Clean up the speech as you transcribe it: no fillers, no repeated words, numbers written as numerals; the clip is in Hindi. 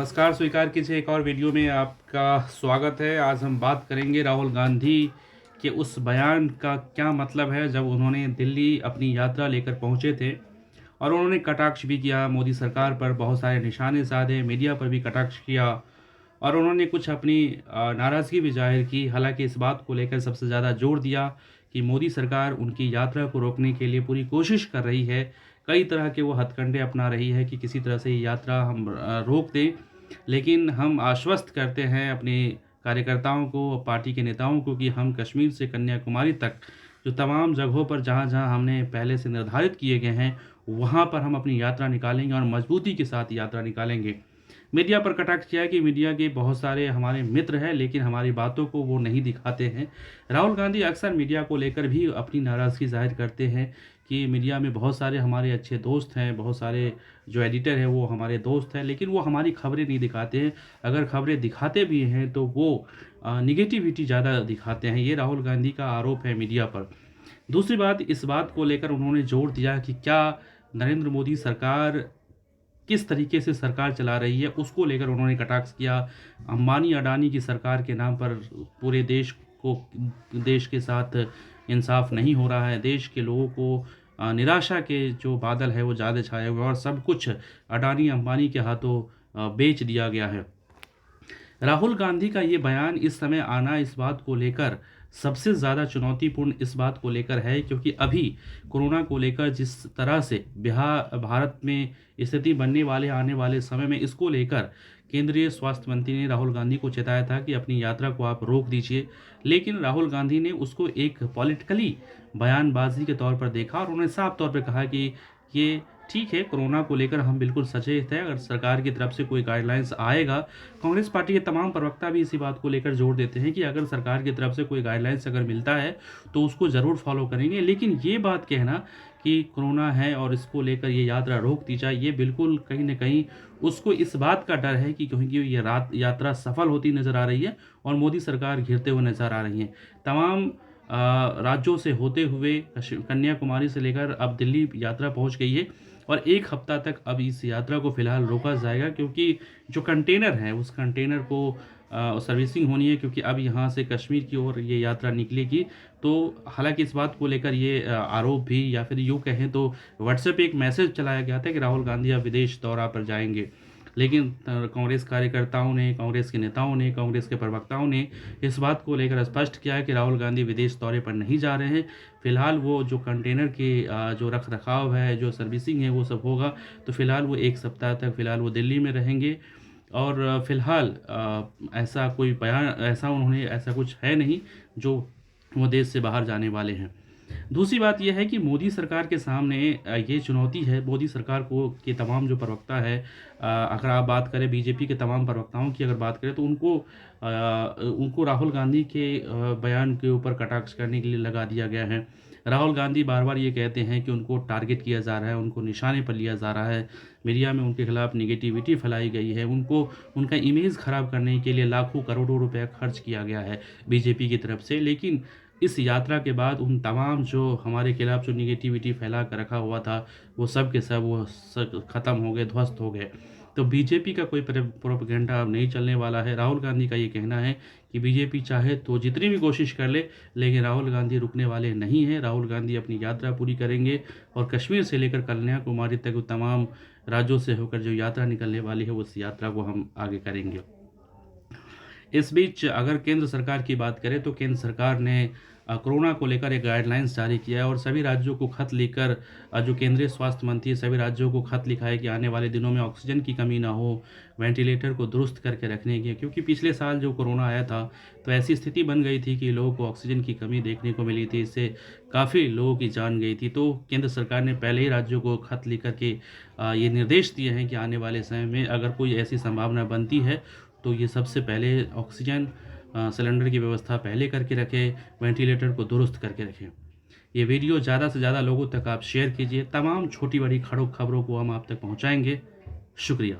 नमस्कार, स्वीकार कीजिए एक और वीडियो में आपका स्वागत है। आज हम बात करेंगे राहुल गांधी के उस बयान का क्या मतलब है जब उन्होंने दिल्ली अपनी यात्रा लेकर पहुंचे थे और उन्होंने कटाक्ष भी किया मोदी सरकार पर, बहुत सारे निशाने साधे, मीडिया पर भी कटाक्ष किया और उन्होंने कुछ अपनी नाराज़गी भी जाहिर की। हालांकि इस बात को लेकर सबसे ज़्यादा जोर दिया कि मोदी सरकार उनकी यात्रा को रोकने के लिए पूरी कोशिश कर रही है। कई तरह के वो हथकंडे अपना रही है कि किसी तरह से ये यात्रा हम रोक दें। लेकिन हम आश्वस्त करते हैं अपने कार्यकर्ताओं को, पार्टी के नेताओं को कि हम कश्मीर से कन्याकुमारी तक जो तमाम जगहों पर जहाँ-जहाँ हमने पहले से निर्धारित किए गए हैं, वहाँ पर हम अपनी यात्रा निकालेंगे और मजबूती के साथ यात्रा निकालेंगे। मीडिया पर कटाक्ष किया है कि मीडिया के बहुत सारे हमारे मित्र हैं, लेकिन हमारी बातों को वो नहीं दिखाते हैं। राहुल गांधी अक्सर मीडिया को लेकर भी अपनी नाराज़गी ज़ाहिर करते हैं कि मीडिया में बहुत सारे हमारे अच्छे दोस्त हैं, बहुत सारे जो एडिटर हैं वो हमारे दोस्त हैं, लेकिन वो हमारी खबरें नहीं दिखाते हैं। अगर खबरें दिखाते भी हैं तो वो नेगेटिविटी ज़्यादा दिखाते हैं। ये राहुल गांधी का आरोप है मीडिया पर। दूसरी बात, इस बात को लेकर उन्होंने जोर दिया कि क्या नरेंद्र मोदी सरकार किस तरीके से सरकार चला रही है, उसको लेकर उन्होंने कटाक्ष किया। अंबानी अडानी की सरकार के नाम पर पूरे देश के साथ इंसाफ नहीं हो रहा है। देश के लोगों को निराशा के जो बादल है वो ज़्यादा छाए हुए हैं और सब कुछ अडानी अंबानी के हाथों बेच दिया गया है। राहुल गांधी का ये बयान इस समय आना इस बात को लेकर सबसे ज़्यादा चुनौतीपूर्ण इस बात को लेकर है, क्योंकि अभी कोरोना को लेकर जिस तरह से भारत में स्थिति बनने वाले आने वाले समय में, इसको लेकर केंद्रीय स्वास्थ्य मंत्री ने राहुल गांधी को चेताया था कि अपनी यात्रा को आप रोक दीजिए। लेकिन राहुल गांधी ने उसको एक पॉलिटिकली बयानबाजी के तौर पर देखा और उन्होंने साफ तौर पर कहा कि ये ठीक है, कोरोना को लेकर हम बिल्कुल सचेत हैं। अगर सरकार की तरफ से कोई गाइडलाइंस आएगा, कांग्रेस पार्टी के तमाम प्रवक्ता भी इसी बात को लेकर जोर देते हैं कि अगर सरकार की तरफ से कोई गाइडलाइंस अगर मिलता है तो उसको ज़रूर फॉलो करेंगे। लेकिन ये बात कहना कि कोरोना है और इसको लेकर ये यात्रा रोक दी जाए, ये बिल्कुल कहीं न कहीं उसको इस बात का डर है कि क्योंकि ये यात्रा सफल होती नज़र आ रही है और मोदी सरकार घिरते हुए नज़र आ रही है। तमाम राज्यों से होते हुए कन्याकुमारी से लेकर अब दिल्ली यात्रा पहुंच गई है और 1 हफ्ता तक अब इस यात्रा को फ़िलहाल रोका जाएगा, क्योंकि जो कंटेनर है उस कंटेनर को सर्विसिंग होनी है, क्योंकि अब यहाँ से कश्मीर की ओर ये यात्रा निकलेगी। तो हालांकि इस बात को लेकर ये आरोप भी, या फिर यूँ कहें तो व्हाट्सएप पे एक मैसेज चलाया गया था कि राहुल गांधी अब विदेश दौरा पर जाएंगे। लेकिन कांग्रेस कार्यकर्ताओं ने, कांग्रेस के नेताओं ने, कांग्रेस के प्रवक्ताओं ने इस बात को लेकर स्पष्ट किया है कि राहुल गांधी विदेश दौरे पर नहीं जा रहे हैं। फ़िलहाल वो जो कंटेनर के जो रख-रखाव है, जो सर्विसिंग है, वो सब होगा। तो फ़िलहाल वो 1 सप्ताह तक फ़िलहाल वो दिल्ली में रहेंगे और फ़िलहाल ऐसा कोई बयान, ऐसा कुछ है नहीं जो वो देश से बाहर जाने वाले हैं। दूसरी बात ये है कि मोदी सरकार के सामने ये चुनौती है, मोदी सरकार को के तमाम जो प्रवक्ता है, अगर आप बात करें बीजेपी के तमाम प्रवक्ताओं की अगर बात करें तो उनको राहुल गांधी के बयान के ऊपर कटाक्ष करने के लिए लगा दिया गया है। राहुल गांधी बार-बार ये कहते हैं कि उनको टारगेट किया जा रहा है, उनको निशाने पर लिया जा रहा है, मीडिया में उनके खिलाफ नेगेटिविटी फैलाई गई है, उनका इमेज खराब करने के लिए लाखों करोड़ों रुपए खर्च किया गया है बीजेपी की तरफ से। लेकिन इस यात्रा के बाद उन तमाम जो हमारे खिलाफ जो नेगेटिविटी फैला कर रखा हुआ था, वो सब के सब वो सब ख़त्म हो गए, ध्वस्त हो गए। तो बीजेपी का कोई प्रोपेगेंडा अब नहीं चलने वाला है। राहुल गांधी का ये कहना है कि बीजेपी चाहे तो जितनी भी कोशिश कर ले, लेकिन राहुल गांधी रुकने वाले नहीं हैं। राहुल गांधी अपनी यात्रा पूरी करेंगे और कश्मीर से लेकर कन्याकुमारी तक तमाम राज्यों से होकर जो यात्रा निकलने वाली है, उस यात्रा को हम आगे करेंगे। इस बीच अगर केंद्र सरकार की बात करें तो केंद्र सरकार ने कोरोना को लेकर एक गाइडलाइंस जारी किया है और सभी राज्यों को खत लिखकर, जो केंद्रीय स्वास्थ्य मंत्री सभी राज्यों को खत लिखा है कि आने वाले दिनों में ऑक्सीजन की कमी ना हो, वेंटिलेटर को दुरुस्त करके रखने की, क्योंकि पिछले साल जो कोरोना आया था तो ऐसी स्थिति बन गई थी कि लोगों को ऑक्सीजन की कमी देखने को मिली थी, इससे काफ़ी लोगों की जान गई थी। तो केंद्र सरकार ने पहले ही राज्यों को खत लिख करके ये निर्देश दिए हैं कि आने वाले समय में अगर कोई ऐसी संभावना बनती है तो ये सबसे पहले ऑक्सीजन सिलेंडर की व्यवस्था पहले करके रखें, वेंटिलेटर को दुरुस्त करके रखें। ये वीडियो ज़्यादा से ज़्यादा लोगों तक आप शेयर कीजिए। तमाम छोटी बड़ी खबरों को हम आप तक पहुँचाएँगे। शुक्रिया।